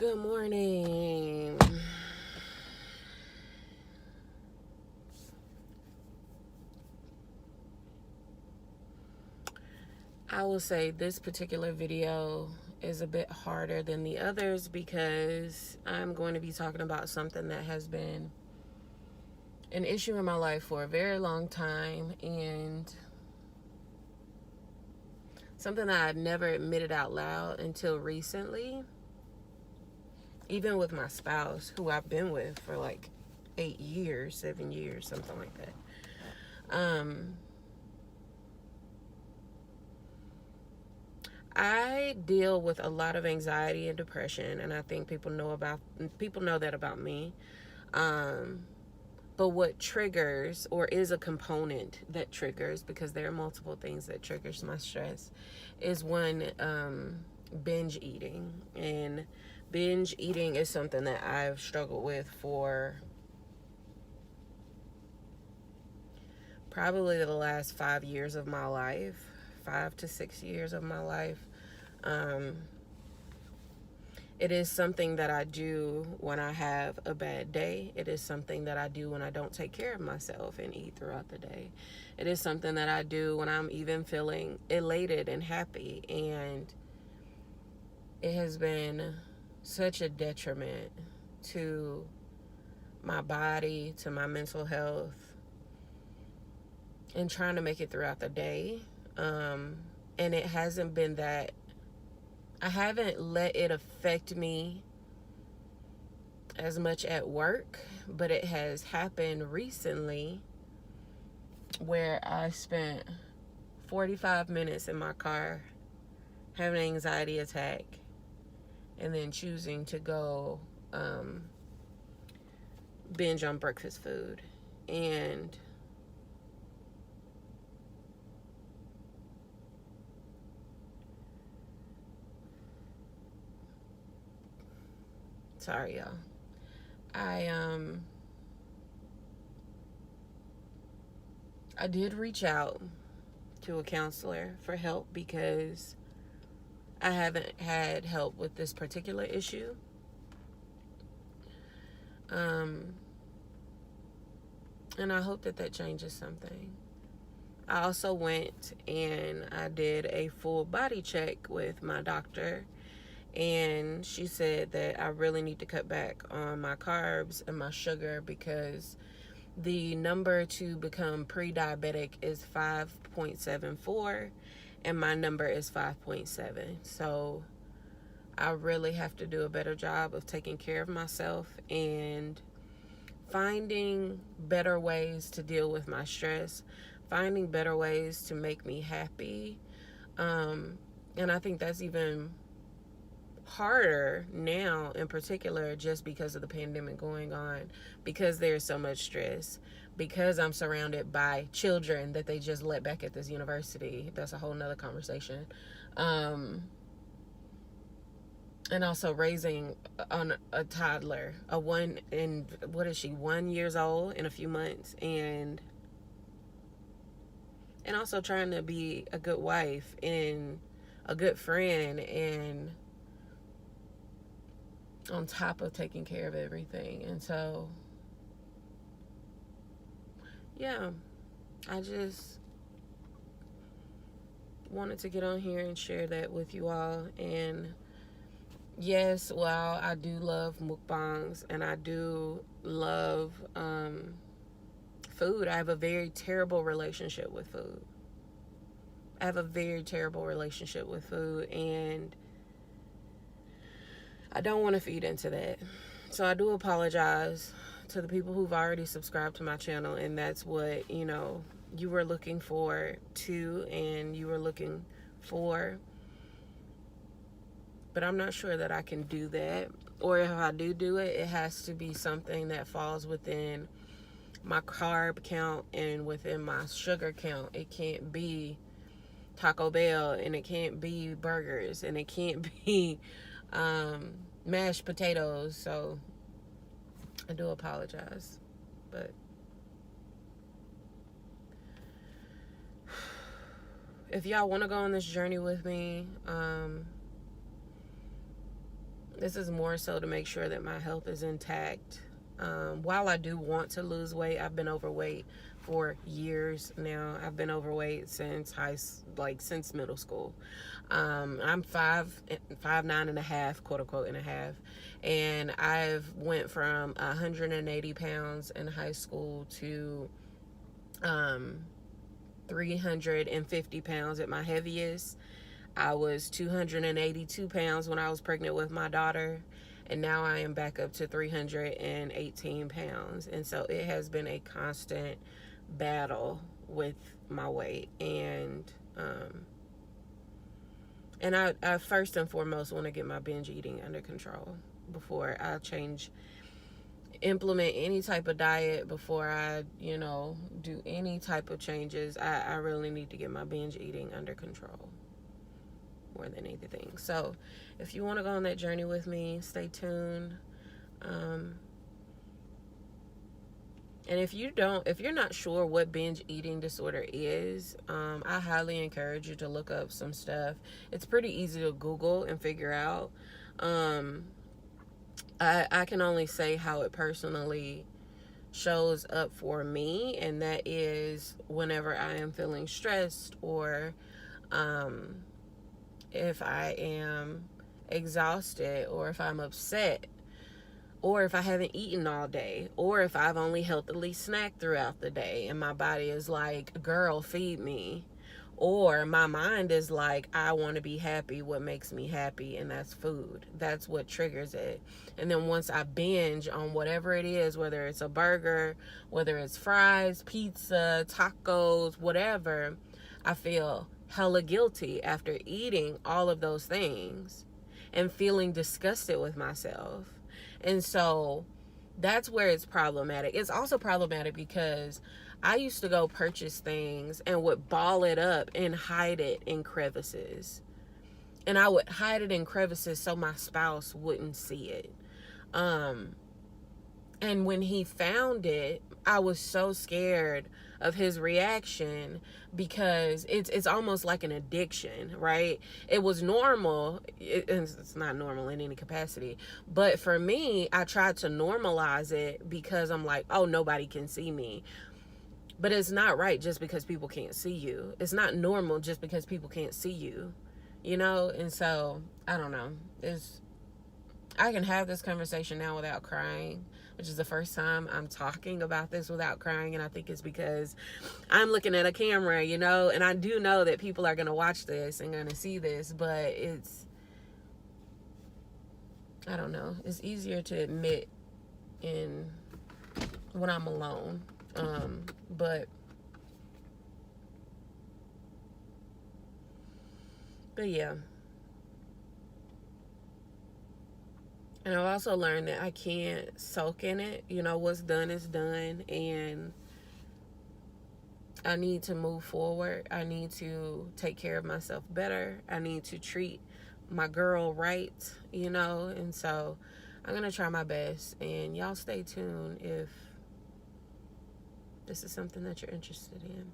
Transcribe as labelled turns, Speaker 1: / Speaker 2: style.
Speaker 1: Good morning. I will say this particular video is a bit harder than the others because I'm going to be talking about something that has been an issue in my life for a very long time and something that I'd never admitted out loud until recently, even with my spouse, who I've been with for like 8 years, 7 years, something like that. I deal with a lot of anxiety and depression, and I think people know that about me. But what triggers, or is a component that triggers, because there are multiple things that triggers my stress, is one, binge eating. And binge eating is something that I've struggled with for probably the last 5 years of my life, 5 to 6 years of my life. It is something that I do when I have a bad day. It is something that I do when I don't take care of myself and eat throughout the day. It is something that I do when I'm even feeling elated and happy. And it has been such a detriment to my body, to my mental health, and trying to make it throughout the day. And it hasn't been that I haven't let it affect me as much at work, but it has happened recently where I spent 45 minutes in my car having an anxiety attack and then choosing to go binge on breakfast food. And sorry, y'all. I did reach out to a counselor for help because I haven't had help with this particular issue. And I hope that changes something. I also went and I did a full body check with my doctor, and she said that I really need to cut back on my carbs and my sugar because the number to become pre-diabetic is 5.74 and my number is 5.7. So I really have to do a better job of taking care of myself and finding better ways to deal with my stress, finding better ways to make me happy. And I think that's even harder now, in particular, just because of the pandemic going on, because there's so much stress, because I'm surrounded by children that they just let back at this university. That's a whole nother conversation. And also raising a toddler, what is she, 1 years old in a few months, and also trying to be a good wife and a good friend, and on top of taking care of everything. And so, yeah, I just wanted to get on here and share that with you all. And yes, while I do love mukbangs and I do love food, I have a very terrible relationship with food. I have a very terrible relationship with food, and I don't want to feed into that. So I do apologize to the people who've already subscribed to my channel, and that's what, you were looking for too, and you were looking for. But I'm not sure that I can do that. Or if I do it, it has to be something that falls within my carb count and within my sugar count. It can't be Taco Bell, and it can't be burgers, and it can't be mashed potatoes. So I do apologize. But if y'all want to go on this journey with me, This is more so to make sure that my health is intact. While I do want to lose weight, I've been overweight for years now. I've been overweight since since middle school. I'm 5'9.5", quote unquote, and a half, and I've went from 180 pounds in high school to 350 pounds at my heaviest. I was 282 pounds when I was pregnant with my daughter, and now I am back up to 318 pounds. And so it has been a constant battle with my weight. And I first and foremost want to get my binge eating under control before I implement any type of diet, before I, do any type of changes. I really need to get my binge eating under control more than anything. So if you want to go on that journey with me, stay tuned. And if you're not sure what binge eating disorder is, I highly encourage you to look up some stuff. It's pretty easy to Google and figure out. I can only say how it personally shows up for me, and that is whenever I am feeling stressed, or if I am exhausted, or if I'm upset, or if I haven't eaten all day, or if I've only healthily snacked throughout the day and my body is like, girl, feed me. Or my mind is like, I want to be happy. What makes me happy? And that's food. That's what triggers it. And then once I binge on whatever it is, whether it's a burger, whether it's fries, pizza, tacos, whatever, I feel hella guilty after eating all of those things and feeling disgusted with myself. And so that's where it's problematic. It's also problematic because I used to go purchase things and would ball it up and hide it in crevices. And I would hide it in crevices so my spouse wouldn't see it. And when he found it, I was so scared of his reaction, because it's almost like an addiction, right? It was normal. It's not normal in any capacity. But for me, I tried to normalize it because I'm like, oh, nobody can see me. But it's not right just because people can't see you. It's not normal just because people can't see you, And so, I don't know. I can have this conversation now without crying, which is the first time I'm talking about this without crying. And I think it's because I'm looking at a camera, and I do know that people are going to watch this and going to see this, but I don't know. It's easier to admit when I'm alone. But yeah. And I've also learned that I can't soak in it. What's done is done, and I need to move forward. I need to take care of myself better. I need to treat my girl right, and so I'm going to try my best. And y'all stay tuned if this is something that you're interested in.